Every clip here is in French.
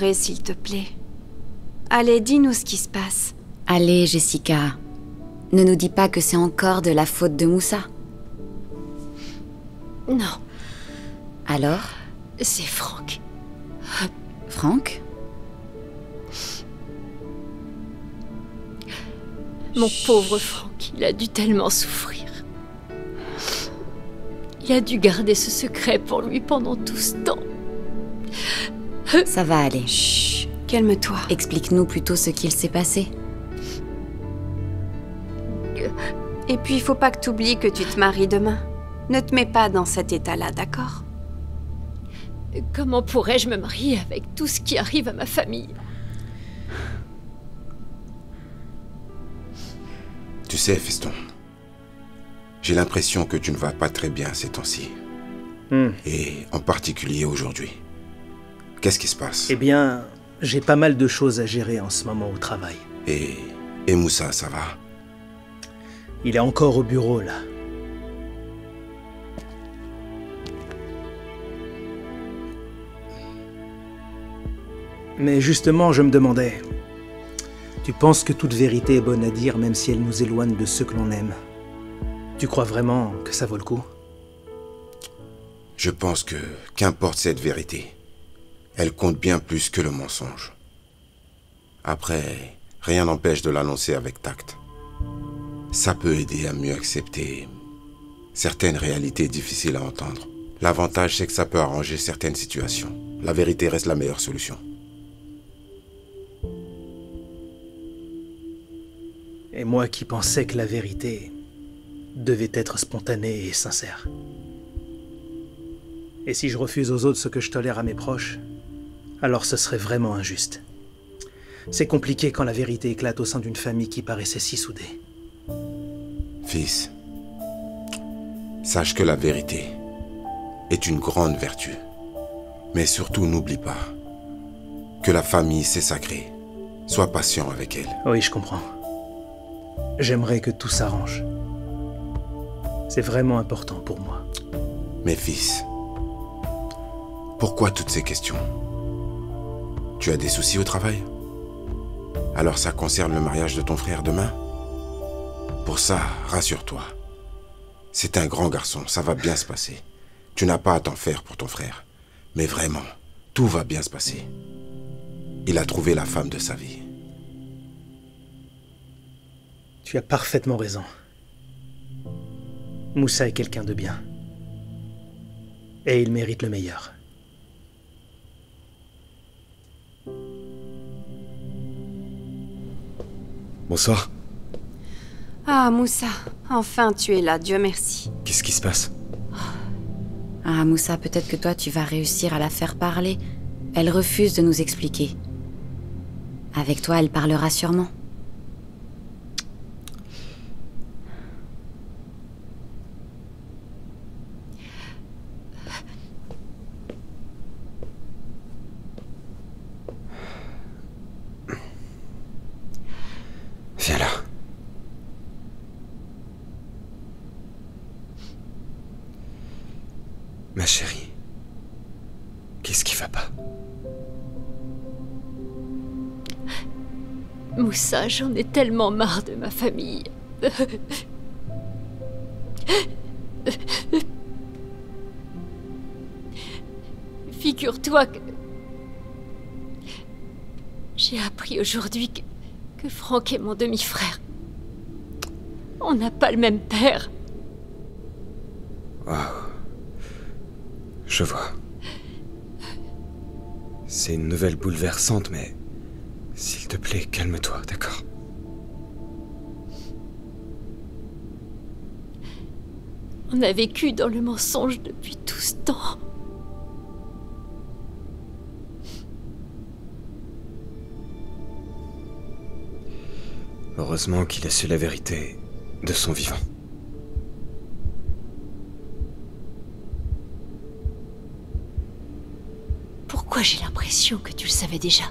S'il te plaît. Allez, dis-nous ce qui se passe. Allez, Jessica. Ne nous dis pas que c'est encore de la faute de Moussa. Non. Alors? C'est Franck. Franck? Mon pauvre Franck, il a dû tellement souffrir. Il a dû garder ce secret pour lui pendant tout ce temps. Ça va aller. Chut, calme-toi. Explique-nous plutôt ce qu'il s'est passé. Et puis, il faut pas que tu oublies que tu te maries demain. Ne te mets pas dans cet état-là, d'accord? Comment pourrais-je me marier avec tout ce qui arrive à ma famille? Tu sais, fiston, j'ai l'impression que tu ne vas pas très bien ces temps-ci. Et en particulier aujourd'hui. Qu'est-ce qui se passe? Eh bien, j'ai pas mal de choses à gérer en ce moment au travail. Et Moussa, ça va? Il est encore au bureau, là. Mais justement, je me demandais... Tu penses que toute vérité est bonne à dire, même si elle nous éloigne de ceux que l'on aime? Tu crois vraiment que ça vaut le coup? Je pense que, qu'importe cette vérité, elle compte bien plus que le mensonge. Après, rien n'empêche de l'annoncer avec tact. Ça peut aider à mieux accepter certaines réalités difficiles à entendre. L'avantage, c'est que ça peut arranger certaines situations. La vérité reste la meilleure solution. Et moi qui pensais que la vérité devait être spontanée et sincère. Et si je refuse aux autres ce que je tolère à mes proches, alors ce serait vraiment injuste. C'est compliqué quand la vérité éclate au sein d'une famille qui paraissait si soudée. Fils, sache que la vérité est une grande vertu. Mais surtout, n'oublie pas que la famille, c'est sacré. Sois patient avec elle. Oui, je comprends. J'aimerais que tout s'arrange. C'est vraiment important pour moi. Mais fils, pourquoi toutes ces questions? Tu as des soucis au travail? Alors ça concerne le mariage de ton frère demain? Pour ça, rassure-toi. C'est un grand garçon, ça va bien se passer. Tu n'as pas à t'en faire pour ton frère. Mais vraiment, tout va bien se passer. Il a trouvé la femme de sa vie. Tu as parfaitement raison. Moussa est quelqu'un de bien. Et il mérite le meilleur. Bonsoir. Ah, Moussa, enfin tu es là, Dieu merci. Qu'est-ce qui se passe? Ah, Moussa, peut-être que toi, tu vas réussir à la faire parler. Elle refuse de nous expliquer. Avec toi, elle parlera sûrement. Viens là. Ma chérie, qu'est-ce qui va pas? Moussa, j'en ai tellement marre de ma famille. Figure-toi que... J'ai appris aujourd'hui que Franck est mon demi-frère. On n'a pas le même père. Waouh. Je vois. C'est une nouvelle bouleversante, mais... S'il te plaît, calme-toi, d'accord? On a vécu dans le mensonge depuis tout ce temps. Heureusement qu'il a su la vérité de son vivant. Pourquoi j'ai l'impression que tu le savais déjà?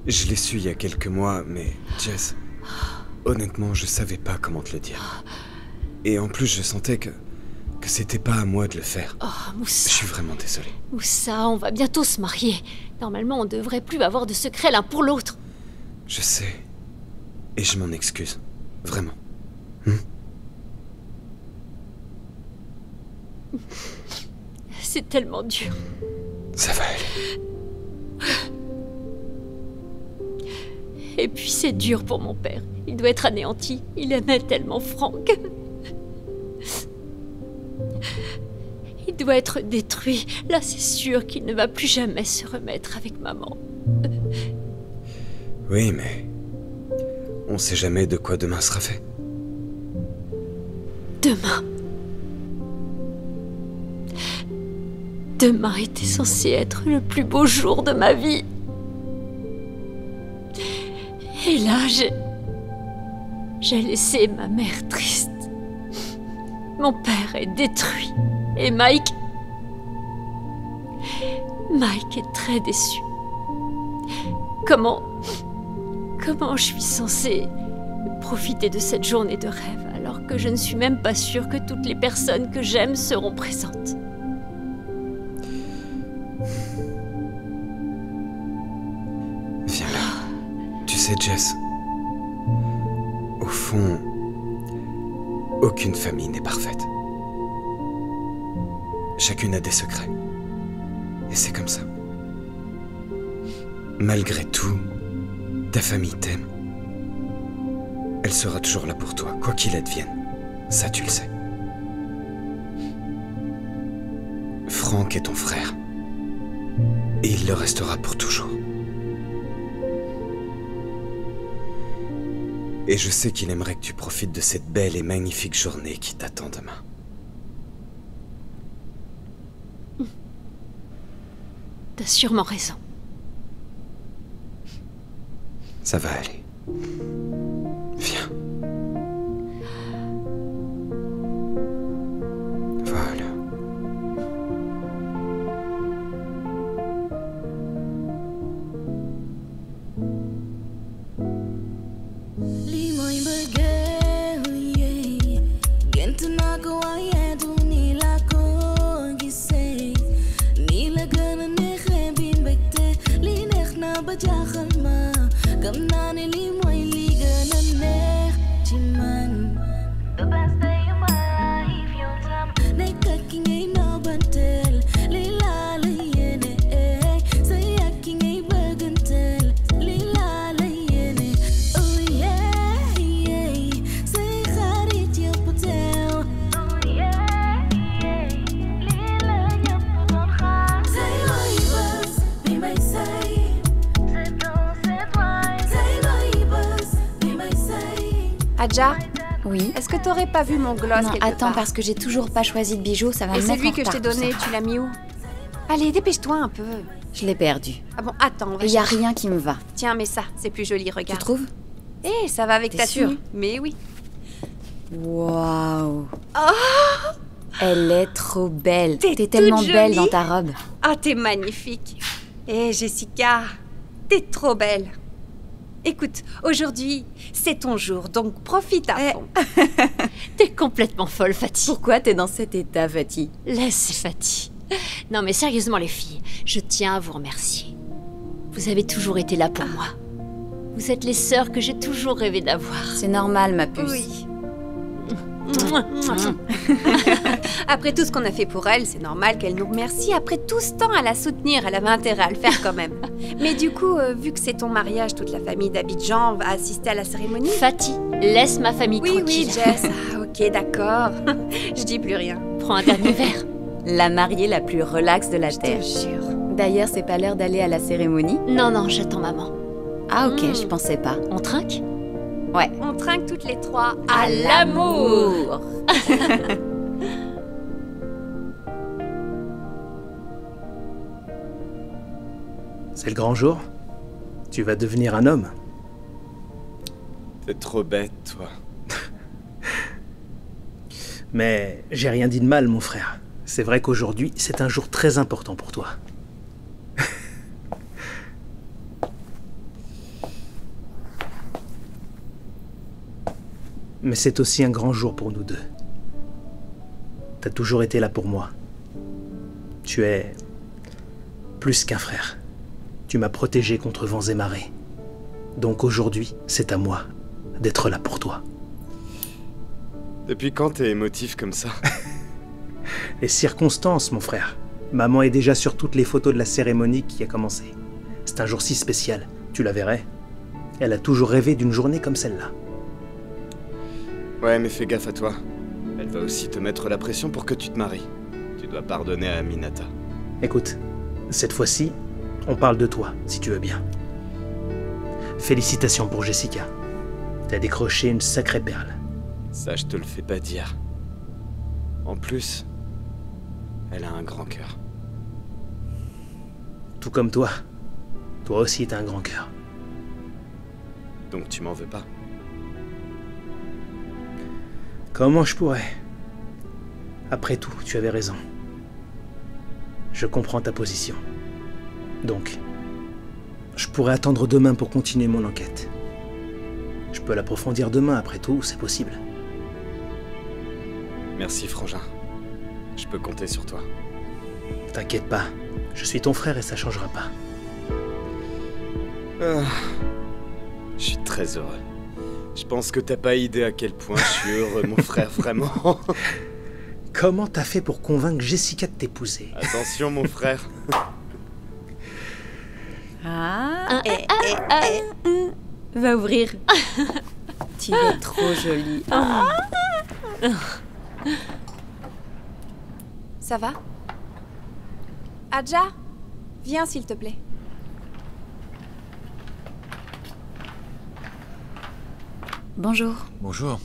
Je l'ai su il y a quelques mois, mais Jess, honnêtement, je savais pas comment te le dire. Et en plus, je sentais que que c'était pas à moi de le faire. Oh, Moussa. Je suis vraiment désolé. Moussa, on va bientôt se marier. Normalement, on devrait plus avoir de secrets l'un pour l'autre. Je sais. Et je m'en excuse. Vraiment. C'est tellement dur. Ça va aller. Et puis c'est dur pour mon père. Il doit être anéanti. Il aimait tellement Franck. Il doit être détruit. Là, c'est sûr qu'il ne va plus jamais se remettre avec maman. Oui, mais... on sait jamais de quoi demain sera fait. Demain. Demain était censé être le plus beau jour de ma vie. Et là, j'ai laissé ma mère triste. Mon père est détruit. Et Mike est très déçu. Comment je suis censée profiter de cette journée de rêve alors que je ne suis même pas sûre que toutes les personnes que j'aime seront présentes? Viens là. Tu sais, Jess, au fond, aucune famille n'est parfaite. Chacune a des secrets. Et c'est comme ça. Malgré tout, ta famille t'aime. Elle sera toujours là pour toi, quoi qu'il advienne. Ça, tu le sais. Franck est ton frère. Et il le restera pour toujours. Et je sais qu'il aimerait que tu profites de cette belle et magnifique journée qui t'attend demain. T'as sûrement raison. Ça va aller. Viens. Voilà. Adja? Oui? Est-ce que t'aurais pas vu mon gloss Non, quelque attends, part? parce que j'ai toujours pas choisi de bijoux, ça va me Et mettre en celui que je t'ai retard, tout donné, ça. tu l'as mis où? Allez, dépêche-toi un peu. Je l'ai perdu. Ah bon, attends, on va Et y a chercher. rien qui me va. Tiens, mais ça, c'est plus joli, Tu regarde. trouves? Eh, ça va avec T'es ta sûre? tenue. Mais oui. Waouh! Oh, Elle est trop belle. T'es T'es tellement toute belle jolie. dans ta robe. ah, t'es magnifique. Eh, Jessica, t'es trop belle. Écoute, aujourd'hui, c'est ton jour, donc profite à fond. T'es complètement folle, Fatih. Pourquoi t'es dans cet état, Fatih? Laisse Fatih. Non mais sérieusement les filles, je tiens à vous remercier. Vous avez toujours été là pour moi. Vous êtes les sœurs que j'ai toujours rêvé d'avoir. C'est normal, ma puce. Oui. Après tout ce qu'on a fait pour elle, c'est normal qu'elle nous remercie. Après tout ce temps à la soutenir, elle avait intérêt à le faire quand même. Mais du coup, vu que c'est ton mariage, toute la famille d'Abidjan va assister à la cérémonie. Fatih, laisse ma famille Oui, tranquille. oui, Jess. Ah, ok, d'accord. Je dis plus rien. Prends un dernier verre. La mariée la plus relaxe de la Je te Terre. jure. D'ailleurs, c'est pas l'heure d'aller à la cérémonie? Non, non, j'attends maman. Ah ok, je pensais pas. On trinque? Ouais. On trinque toutes les trois À l'amour. C'est le grand jour. Tu vas devenir un homme. T'es trop bête, toi. Mais j'ai rien dit de mal, mon frère. C'est vrai qu'aujourd'hui, c'est un jour très important pour toi. Mais c'est aussi un grand jour pour nous deux. T'as toujours été là pour moi. Tu es plus qu'un frère. Tu m'as protégé contre vents et marées. Donc aujourd'hui, c'est à moi d'être là pour toi. Depuis quand t'es émotif comme ça? Les circonstances, mon frère. Maman est déjà sur toutes les photos de la cérémonie qui a commencé. C'est un jour si spécial, tu la verrais. Elle a toujours rêvé d'une journée comme celle-là. Ouais, mais fais gaffe à toi. Elle va aussi te mettre la pression pour que tu te maries. Tu dois pardonner à Aminata. Écoute, cette fois-ci, on parle de toi, si tu veux bien. Félicitations pour Jessica. T'as décroché une sacrée perle. Ça, je te le fais pas dire. En plus, elle a un grand cœur. Tout comme toi. Toi aussi t'as un grand cœur. Donc tu m'en veux pas? Comment je pourrais? Après tout, tu avais raison. Je comprends ta position. Donc, je pourrais attendre demain pour continuer mon enquête. Je peux l'approfondir demain, après tout, c'est possible. Merci, Frangin. Je peux compter sur toi. T'inquiète pas, je suis ton frère et ça changera pas. Ah, je suis très heureux. Je pense que t'as pas idée à quel point je suis heureux, mon frère, vraiment. Comment t'as fait pour convaincre Jessica de t'épouser? Attention, mon frère. Va ouvrir. Tu es trop jolie. Ça va? Adja, viens s'il te plaît. Bonjour. Bonjour.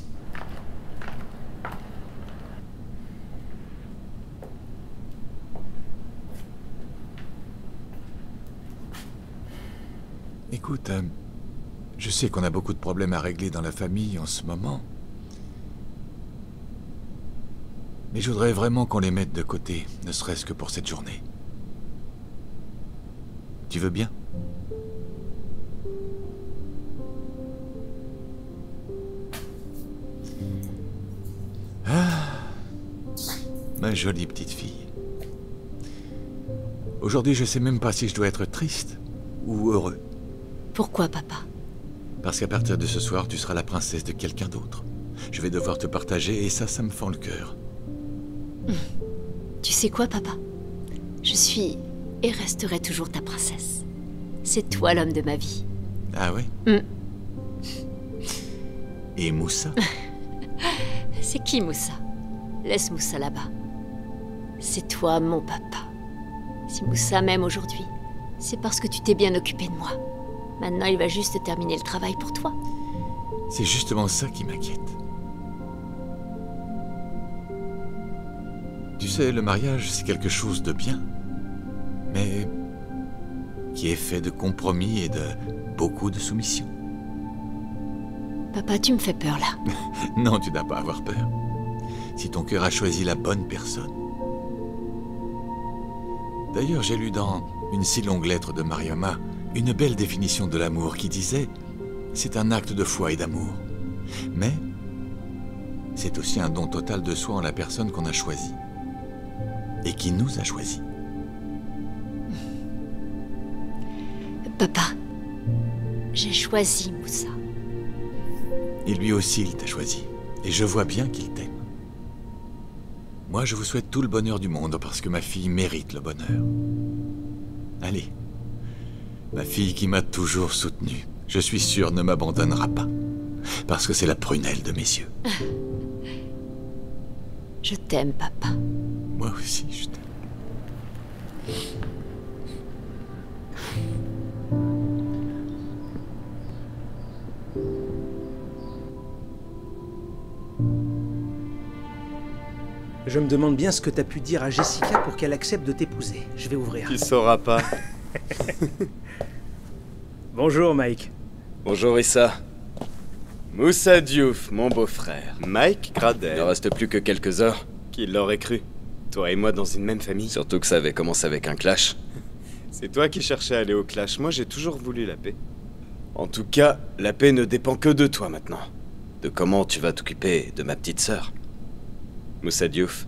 Écoute, je sais qu'on a beaucoup de problèmes à régler dans la famille en ce moment. Mais je voudrais vraiment qu'on les mette de côté, ne serait-ce que pour cette journée. Tu veux bien? Ah, ma jolie petite fille. Aujourd'hui, je sais même pas si je dois être triste ou heureux. Pourquoi, papa? Parce qu'à partir de ce soir, tu seras la princesse de quelqu'un d'autre. Je vais devoir te partager et ça me fend le cœur. Tu sais quoi, papa? Je suis et resterai toujours ta princesse. C'est toi l'homme de ma vie. Ah oui? Et Moussa? C'est qui, Moussa? Laisse Moussa là-bas. C'est toi, mon papa. Si Moussa m'aime aujourd'hui, c'est parce que tu t'es bien occupé de moi. Maintenant, il va juste terminer le travail pour toi. C'est justement ça qui m'inquiète. Tu sais, le mariage, c'est quelque chose de bien, mais qui est fait de compromis et de beaucoup de soumission. Papa, tu me fais peur, là. Non, tu n'as pas à avoir peur. Si ton cœur a choisi la bonne personne. D'ailleurs, j'ai lu dans une si longue lettre de Mariama une belle définition de l'amour qui disait « C'est un acte de foi et d'amour. Mais c'est aussi un don total de soi en la personne qu'on a choisie. Et qui nous a choisis. » Papa, j'ai choisi Moussa. Et lui aussi, il t'a choisi. Et je vois bien qu'il t'aime. Moi, je vous souhaite tout le bonheur du monde parce que ma fille mérite le bonheur. Allez. Ma fille qui m'a toujours soutenu, je suis sûr ne m'abandonnera pas. Parce que c'est la prunelle de mes yeux. Je t'aime, papa. Moi aussi, je t'aime. Je me demande bien ce que t'as pu dire à Jessica pour qu'elle accepte de t'épouser. Je vais ouvrir. Tu sauras pas. Bonjour, Mike. Bonjour, Issa. Moussa Diouf, mon beau-frère. Mike Grader. Il ne reste plus que quelques heures. Qui l'aurait cru? Toi et moi dans une même famille. Surtout que ça avait commencé avec un clash. C'est toi qui cherchais à aller au clash. Moi, j'ai toujours voulu la paix. En tout cas, la paix ne dépend que de toi maintenant. De comment tu vas t'occuper de ma petite sœur. Moussa Diouf,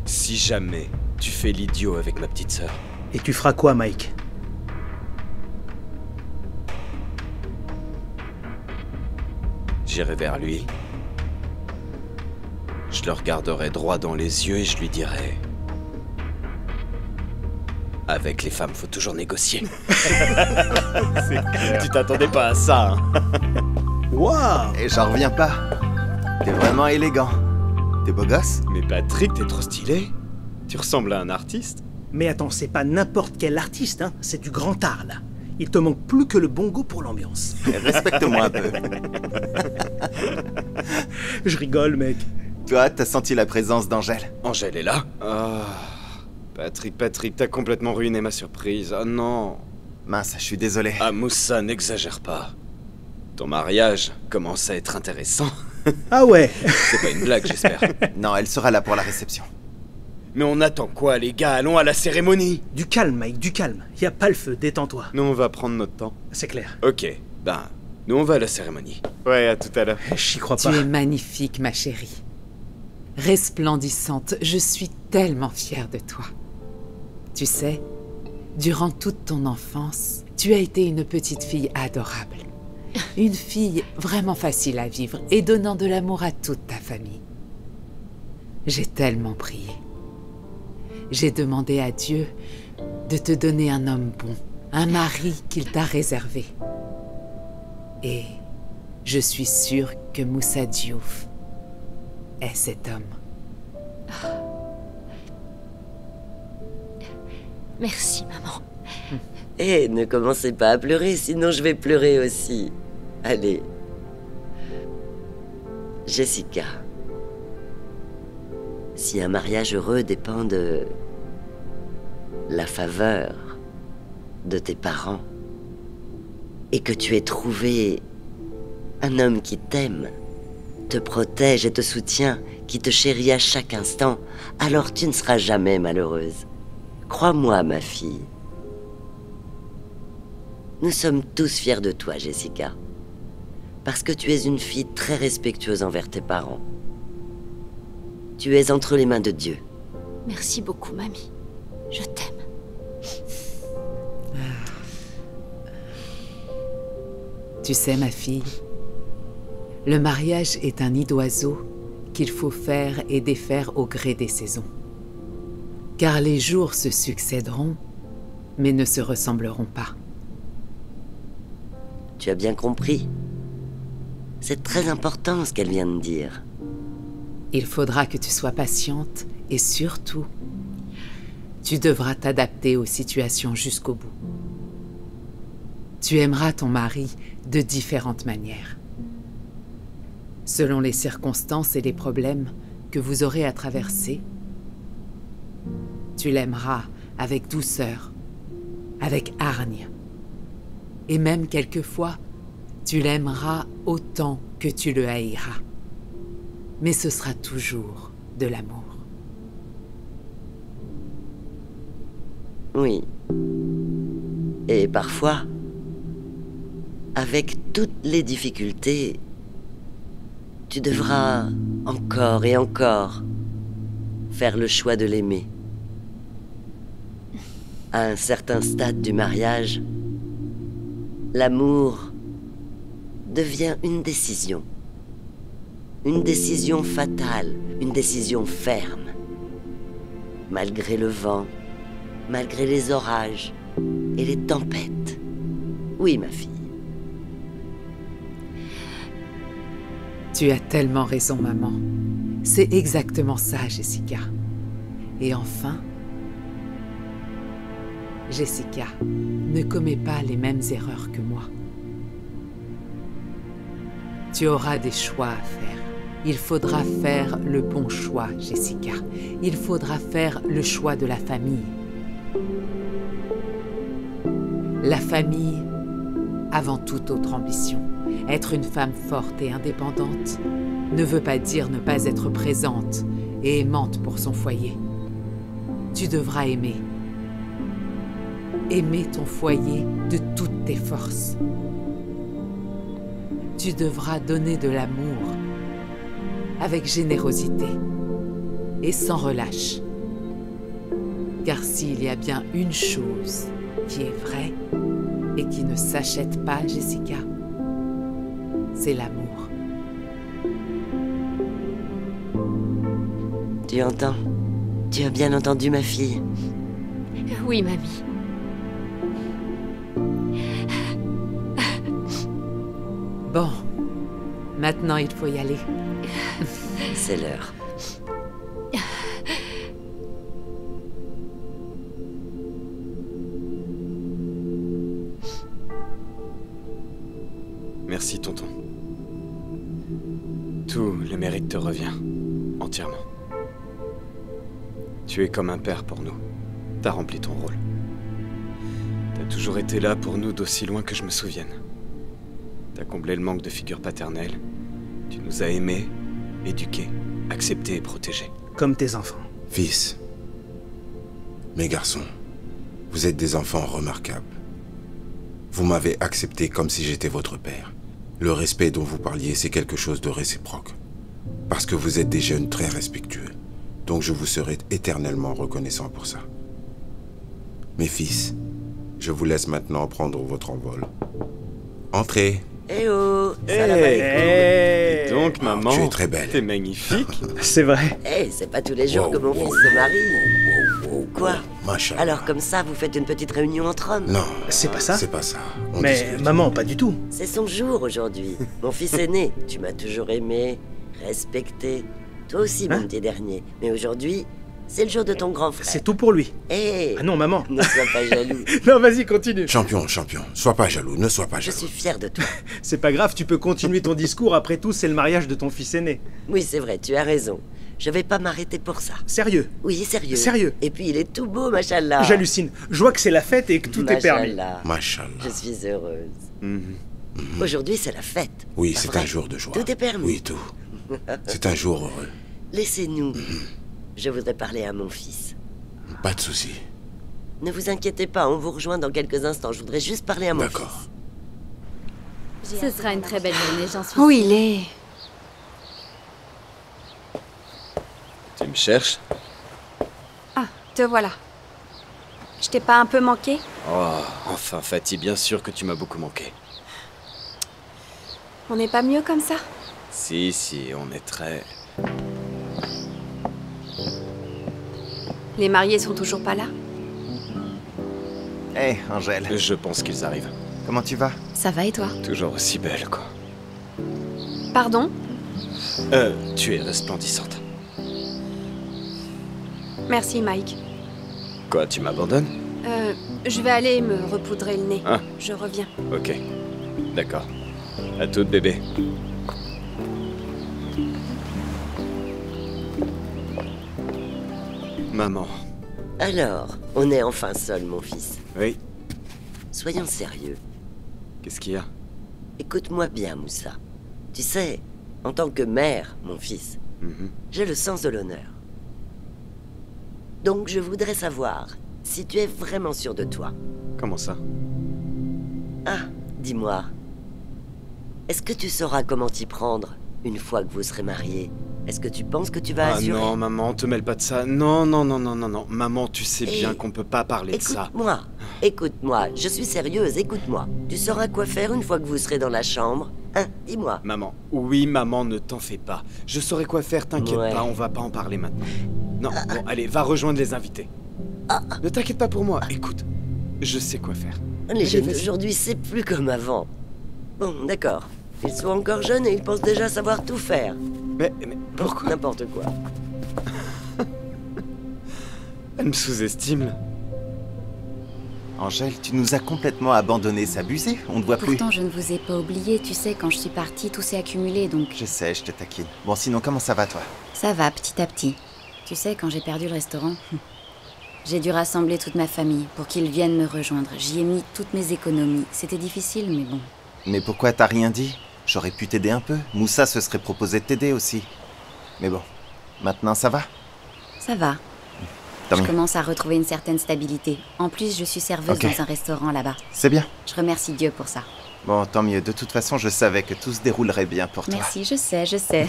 Si jamais tu fais l'idiot avec ma petite sœur. Et tu feras quoi, Mike? J'irai vers lui. Je le regarderai droit dans les yeux et je lui dirai... Avec les femmes, faut toujours négocier. Tu t'attendais pas à ça, hein? Waouh! Et j'en reviens pas. T'es vraiment élégant. T'es beau gosse? Mais Patrick, t'es trop stylé. Tu ressembles à un artiste. Mais attends, c'est pas n'importe quel artiste, hein. C'est du grand art, là. Il te manque plus que le bongo pour l'ambiance. Respecte-moi un peu. Je rigole, mec. Toi, t'as senti la présence d'Angèle? Angèle est là. Ah... Patrick, t'as complètement ruiné ma surprise. Oh non. Mince, je suis désolé. Ah, Moussa, n'exagère pas. Ton mariage commence à être intéressant. Ah ouais. C'est pas une blague, j'espère. Non, elle sera là pour la réception. Mais on attend quoi, les gars? Allons à la cérémonie. Du calme, Mike, du calme. Y a pas le feu, détends-toi. Nous, on va prendre notre temps. C'est clair. Ok, ben, nous, on va à la cérémonie. Ouais, à tout à l'heure. J'y crois Tu pas. es magnifique, ma chérie. Resplendissante, je suis tellement fière de toi. Tu sais, durant toute ton enfance, tu as été une petite fille adorable. Une fille vraiment facile à vivre et donnant de l'amour à toute ta famille. J'ai tellement prié. J'ai demandé à Dieu de te donner un homme bon, un mari qu'il t'a réservé. Et je suis sûre que Moussa Diouf est cet homme. Merci, maman. Eh, ne commencez pas à pleurer, sinon je vais pleurer aussi. Allez. Jessica. Si un mariage heureux dépend de la faveur de tes parents et que tu aies trouvé un homme qui t'aime, te protège et te soutient, qui te chérit à chaque instant, alors tu ne seras jamais malheureuse. Crois-moi, ma fille. Nous sommes tous fiers de toi, Jessica. Parce que tu es une fille très respectueuse envers tes parents. Tu es entre les mains de Dieu. Merci beaucoup, mamie. Je t'aime. Tu sais, ma fille, le mariage est un nid d'oiseaux qu'il faut faire et défaire au gré des saisons. Car les jours se succéderont, mais ne se ressembleront pas. Tu as bien compris. C'est très important ce qu'elle vient de dire. Il faudra que tu sois patiente et surtout, tu devras t'adapter aux situations jusqu'au bout. Tu aimeras ton mari de différentes manières. Selon les circonstances et les problèmes que vous aurez à traverser, tu l'aimeras avec douceur, avec hargne. Et même quelquefois, tu l'aimeras autant que tu le haïras. Mais ce sera toujours de l'amour. Oui. Et parfois, avec toutes les difficultés, tu devras encore et encore faire le choix de l'aimer. À un certain stade du mariage, l'amour devient une décision. Une décision fatale, une décision ferme. Malgré le vent, malgré les orages et les tempêtes. Oui, ma fille. Tu as tellement raison, maman. C'est exactement ça, Jessica. Et enfin, Jessica, ne commets pas les mêmes erreurs que moi. Tu auras des choix à faire. Il faudra faire le bon choix, Jessica. Il faudra faire le choix de la famille. La famille avant toute autre ambition. Être une femme forte et indépendante ne veut pas dire ne pas être présente et aimante pour son foyer. Tu devras aimer. Aimer ton foyer de toutes tes forces. Tu devras donner de l'amour avec générosité et sans relâche. Car s'il y a bien une chose qui est vraie et qui ne s'achète pas, Jessica, c'est l'amour. Tu entends? Tu as bien entendu, ma fille? Oui, mamie. Bon, maintenant il faut y aller. C'est l'heure. Merci, tonton. Tout le mérite te revient. Entièrement. Tu es comme un père pour nous. T'as rempli ton rôle. T'as toujours été là pour nous d'aussi loin que je me souvienne. T'as comblé le manque de figure paternelle. Tu nous as aimés, éduqués, acceptés et protégés. Comme tes enfants. Fils, mes garçons, vous êtes des enfants remarquables. Vous m'avez accepté comme si j'étais votre père. Le respect dont vous parliez, c'est quelque chose de réciproque. Parce que vous êtes des jeunes très respectueux. Donc je vous serai éternellement reconnaissant pour ça. Mes fils, je vous laisse maintenant prendre votre envol. Entrez. Eh oh, Dis donc, maman, tu es très belle. T'es magnifique. C'est vrai. Eh, c'est pas tous les jours que mon fils se marie. Quoi? Machallah. Alors comme ça, vous faites une petite réunion entre hommes? Non. C'est pas ça? C'est pas ça. On Mais discute. maman, pas du tout. C'est son jour aujourd'hui. Mon fils aîné, tu m'as toujours aimé, respecté. Toi aussi, mon petit dernier. Mais aujourd'hui, c'est le jour de ton grand frère. C'est tout pour lui. Eh, Ah non, maman. ne sois pas jaloux. Non, vas-y, continue. Champion, sois pas jaloux, ne sois pas Je jaloux. suis fier de toi. C'est pas grave, tu peux continuer ton discours. Après tout, c'est le mariage de ton fils aîné. Oui, c'est vrai, tu as raison. Je vais pas m'arrêter pour ça. Sérieux. Oui, sérieux. Sérieux. Et puis il est tout beau, machallah. J'hallucine. Je vois que c'est la fête et que tout est permis. Machallah. Machallah. Je suis heureuse. Mhm. Aujourd'hui, c'est la fête. Oui, Pas c'est vrai? un jour de joie. Tout est permis. Oui, tout. C'est un jour heureux. Laissez-nous. Je voudrais parler à mon fils. Pas de souci. Ne vous inquiétez pas, on vous rejoint dans quelques instants. Je voudrais juste parler à mon D'accord. fils. Ce sera une très belle journée, j'en suis Où il est? Tu me cherches? Ah, te voilà. Je t'ai pas un peu manqué? Oh, enfin, Fatih, bien sûr que tu m'as beaucoup manqué. On n'est pas mieux comme ça? Si, on est très... Les mariés sont toujours pas là? Hé, Angèle, Je pense qu'ils arrivent. comment tu vas? Ça va et toi? Toujours aussi belle, quoi. Pardon? Tu es resplendissante. Merci, Mike. Quoi, tu m'abandonnes? Je vais aller me repoudrer le nez. Ah. Je reviens. Ok. D'accord. À toute, bébé. Maman. Alors, on est enfin seul, mon fils. Oui. Soyons sérieux. Qu'est-ce qu'il y a? Écoute-moi bien, Moussa. Tu sais, en tant que mère, mon fils, Mhm. j'ai le sens de l'honneur. Donc je voudrais savoir si tu es vraiment sûr de toi. Comment ça? Ah, dis-moi. Est-ce que tu sauras comment t'y prendre une fois que vous serez mariés? Est-ce que tu penses que tu vas Ah assurer? non, maman, te mêle pas de ça. Non. Maman, tu sais bien qu'on peut pas parler de ça. Écoute-moi, écoute-moi, je suis sérieuse, écoute-moi. Tu sauras quoi faire une fois que vous serez dans la chambre? Hein, dis-moi. Maman, oui, maman, ne t'en fais pas. Je saurai quoi faire, t'inquiète Ouais. pas, on va pas en parler maintenant. Non, bon, allez, va rejoindre les invités. Ne t'inquiète pas pour moi, écoute, je sais quoi faire. Les jeunes vas-y. d'aujourd'hui, c'est plus comme avant. Bon, d'accord. Ils sont encore jeunes et ils pensent déjà savoir tout faire. Mais pourquoi? N'importe quoi. Elle me sous-estime, là. Angèle, tu nous as complètement abandonnés, c'est abusé, on ne voit plus. Pourtant, je ne vous ai pas oublié. Tu sais, quand je suis partie, tout s'est accumulé, donc... Je sais, je te taquine. Bon, sinon, comment ça va, toi? Ça va, petit à petit. Tu sais, quand j'ai perdu le restaurant, j'ai dû rassembler toute ma famille pour qu'ils viennent me rejoindre. J'y ai mis toutes mes économies. C'était difficile, mais bon. Mais pourquoi t'as rien dit? J'aurais pu t'aider un peu. Moussa se serait proposé de t'aider aussi. Mais bon, maintenant ça va? Ça va. Tant Je mieux. commence à retrouver une certaine stabilité. En plus, je suis serveuse Ok. dans un restaurant là-bas. C'est bien. Je remercie Dieu pour ça. Bon, tant mieux. De toute façon, je savais que tout se déroulerait bien pour toi. Merci, je sais, je sais.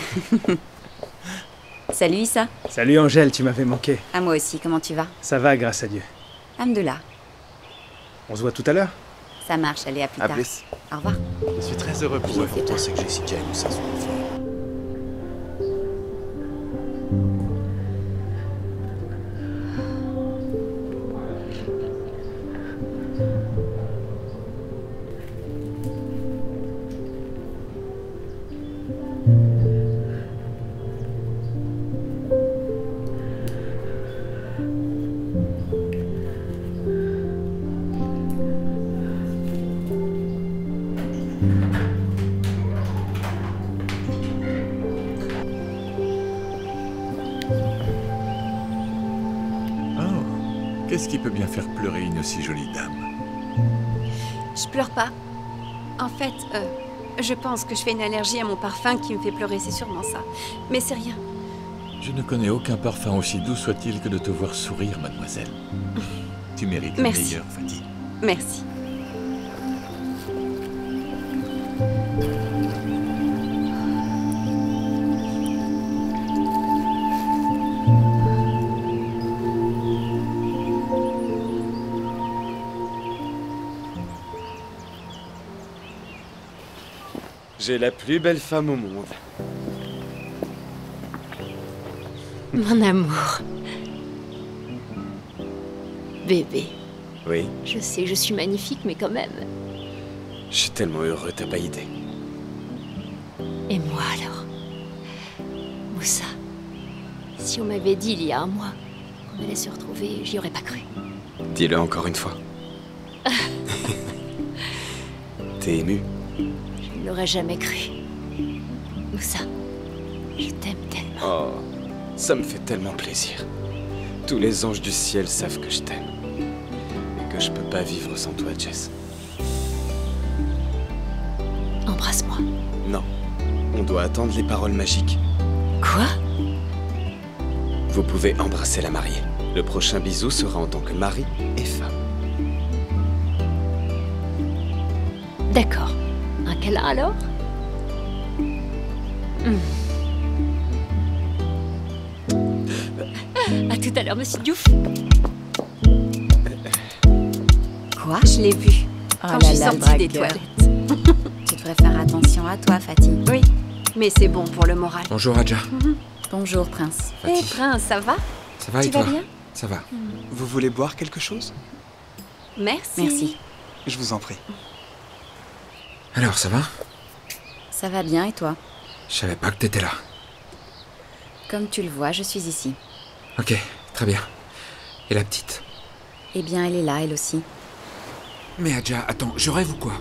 Salut Issa. Salut Angèle, tu m'avais manqué. À moi aussi, comment tu vas? Ça va, grâce à Dieu. Hamdoulah. On se voit tout à l'heure? Ça marche, allez, à plus tard. plus. Au revoir. Je suis très heureux pour Je eux. fais L'important, pas. c'est que Jessica et Moussa sont ensemble. Oh, qu'est-ce qui peut bien faire pleurer une aussi jolie dame? Je pleure pas. En fait, je pense que je fais une allergie à mon parfum qui me fait pleurer, c'est sûrement ça. Mais c'est rien. Je ne connais aucun parfum aussi doux soit-il que de te voir sourire, mademoiselle. Tu mérites le Merci. meilleur, Fatih. Merci. J'ai la plus belle femme au monde. Mon amour. Bébé. Oui, Je sais, je suis magnifique, mais quand même. je suis tellement heureux, t'as pas idée. Et moi alors? Moussa. Si on m'avait dit il y a un mois qu'on allait se retrouver, j'y aurais pas cru. Dis-le encore une fois. T'es ému? Je ne l'aurais jamais cru. Moussa, je t'aime tellement. Oh, ça me fait tellement plaisir. Tous les anges du ciel savent que je t'aime. Et que je peux pas vivre sans toi, Jess. Embrasse-moi. Non, on doit attendre les paroles magiques. Quoi? Vous pouvez embrasser la mariée. Le prochain bisou sera en tant que mari et femme. D'accord. Un câlin alors? À tout à l'heure, monsieur Diouf. Quoi? Je l'ai vu. Quand je suis sortie des toilettes. Tu devrais faire attention à toi, Fatih. Oui, mais c'est bon pour le moral. Bonjour, Adja. Bonjour, prince. Hé, Prince, ça va? Ça va Tu et toi? vas bien? Ça va. Vous voulez boire quelque chose? Merci. Merci. Je vous en prie. Alors, ça va? Ça va bien, et toi? Je savais pas que t'étais là. Comme tu le vois, je suis ici. Ok, très bien. Et la petite? Eh bien, elle est là, elle aussi. Mais Adja, attends, je rêve ou quoi?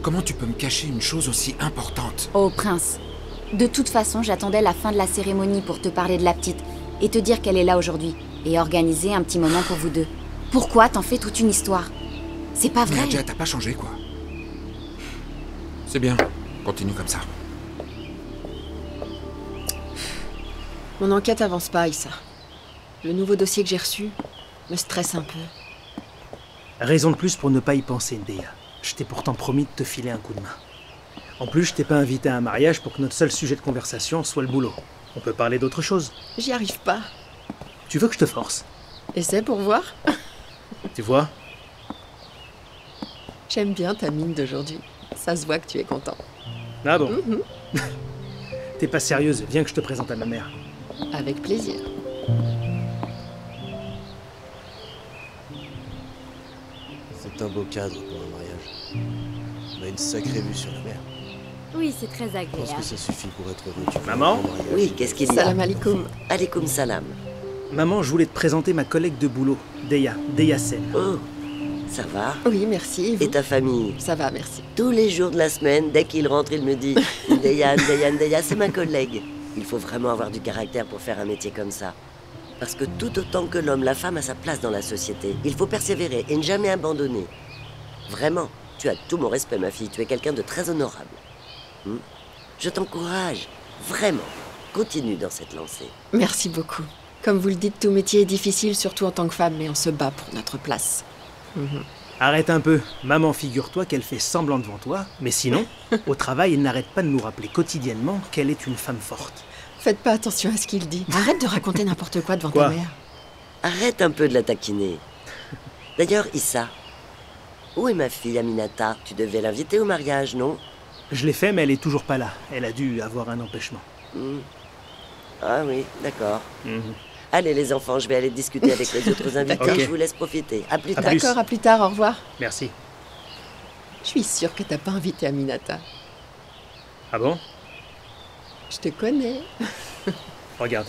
Comment tu peux me cacher une chose aussi importante? Oh, prince. De toute façon, j'attendais la fin de la cérémonie pour te parler de la petite et te dire qu'elle est là aujourd'hui et organiser un petit moment pour vous deux. Pourquoi t'en fais toute une histoire? C'est pas Mais vrai. Adja, t'as pas changé, quoi. C'est bien. Continue comme ça. Mon enquête avance pas, Issa. Le nouveau dossier que j'ai reçu me stresse un peu. Raison de plus pour ne pas y penser, Ndeya. Je t'ai pourtant promis de te filer un coup de main. En plus, je t'ai pas invité à un mariage pour que notre seul sujet de conversation soit le boulot. On peut parler d'autre chose. J'y arrive pas. Tu veux que je te force? Essaie pour voir. Tu vois? J'aime bien ta mine d'aujourd'hui. Ça se voit que tu es content. Ah bon? T'es pas sérieuse, viens que je te présente à ma mère. Avec plaisir. C'est un beau cadre pour un mariage. On a une sacrée vue sur la mer. Oui, c'est très Je pense agréable. que ça suffit pour être heureux. Tu veux Maman? un mariage? Oui, qu'est-ce qu'il y a? Salam alaikum. Alaikum salam. Maman, je voulais te présenter ma collègue de boulot, Deya Sen. Oh, ça va? Oui, merci. Et vous? Et ta famille? Ça va, merci. Tous les jours de la semaine, dès qu'il rentre, il me dit Ndeya, Ndeya, Ndeya, c'est ma collègue. Il faut vraiment avoir du caractère pour faire un métier comme ça. Parce que tout autant que l'homme, la femme a sa place dans la société. Il faut persévérer et ne jamais abandonner. Vraiment, tu as tout mon respect, ma fille. Tu es quelqu'un de très honorable. Je t'encourage, vraiment. Continue dans cette lancée. Merci beaucoup. Comme vous le dites, tout métier est difficile, surtout en tant que femme, mais on se bat pour notre place. Arrête un peu. Maman, figure-toi qu'elle fait semblant devant toi, mais sinon, au travail, elle n'arrête pas de nous rappeler quotidiennement qu'elle est une femme forte. Faites pas attention à ce qu'il dit. Arrête de raconter n'importe quoi devant Quoi? ta mère. Arrête un peu de la taquiner. D'ailleurs, Issa, où est ma fille Aminata? Tu devais l'inviter au mariage, non? Je l'ai fait, mais elle est toujours pas là. Elle a dû avoir un empêchement. Ah oui, d'accord. Allez les enfants, je vais aller discuter avec les autres invités. Ok. Je vous laisse profiter. À plus tard. D'accord, à plus tard, au revoir. Merci. Je suis sûre que t'as pas invité Aminata. Ah bon? Je te connais. Regarde.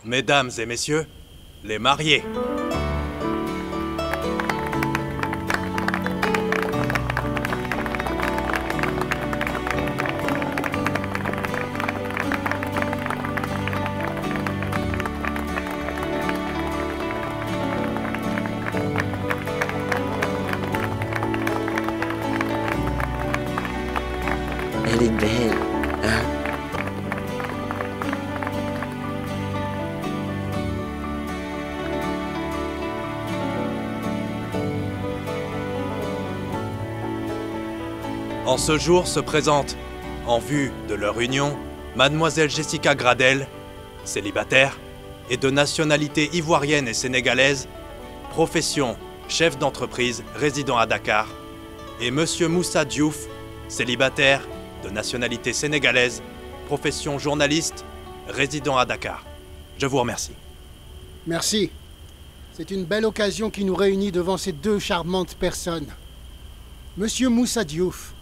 Mesdames et messieurs, les mariés. Elle est belle, hein? En ce jour se présente, en vue de leur union, Mademoiselle Jessica Gradel, célibataire, et de nationalité ivoirienne et sénégalaise, profession chef d'entreprise résidant à Dakar, et Monsieur Moussa Diouf, célibataire, de nationalité sénégalaise, profession journaliste, résident à Dakar. Je vous remercie. Merci. C'est une belle occasion qui nous réunit devant ces deux charmantes personnes. Monsieur Moussa Diouf,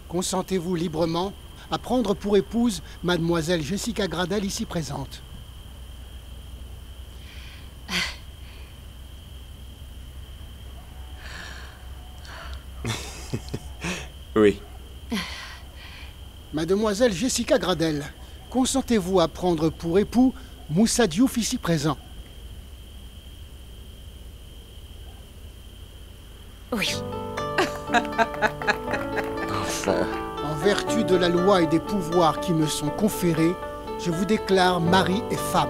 consentez-vous librement à prendre pour épouse Mademoiselle Jessica Gradel ici présente? Oui. Mademoiselle Jessica Gradel, consentez-vous à prendre pour époux Moussa Diouf ici présent? Oui. Enfin. En vertu de la loi et des pouvoirs qui me sont conférés, je vous déclare mari et femme.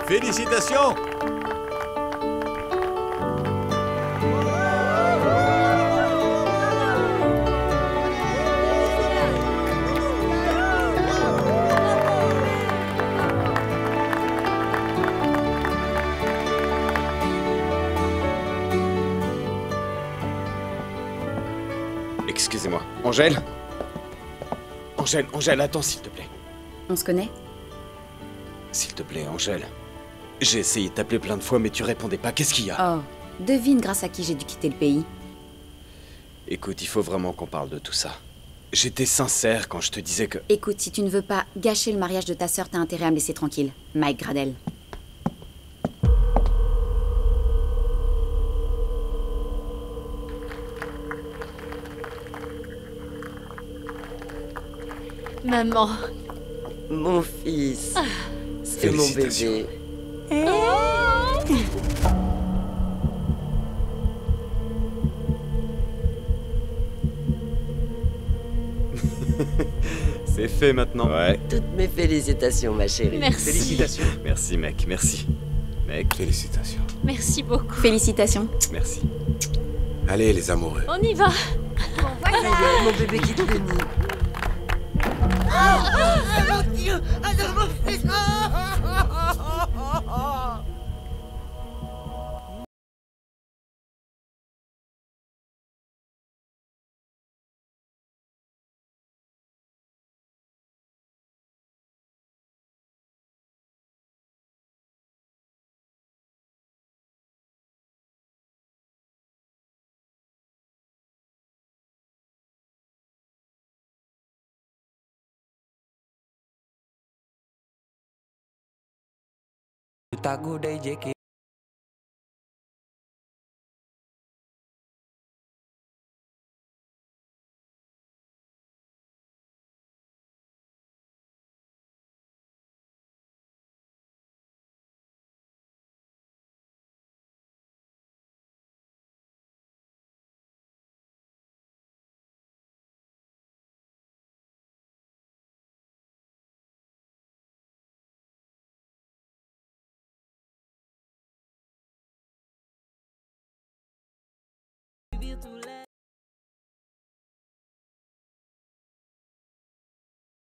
Félicitations! Excusez-moi. Angèle? Angèle, attends, s'il te plaît. On se connaît? S'il te plaît, Angèle. J'ai essayé de t'appeler plein de fois, mais tu répondais pas. Qu'est-ce qu'il y a? Oh, devine grâce à qui j'ai dû quitter le pays. Écoute, il faut vraiment qu'on parle de tout ça. J'étais sincère quand je te disais que... Écoute, si tu ne veux pas gâcher le mariage de ta sœur, t'as intérêt à me laisser tranquille. Mike Gradel. Maman. Mon fils. C'est mon bébé. C'est fait maintenant. Ouais. Toutes mes félicitations, ma chérie. Merci. Félicitations. Merci, mec. Merci. Mec. Félicitations. Merci beaucoup. Félicitations. Merci. Allez, les amoureux. On y va. Mon bébé qui te bénit. Mon Dieu! Alors mon fils! Tagu day jeki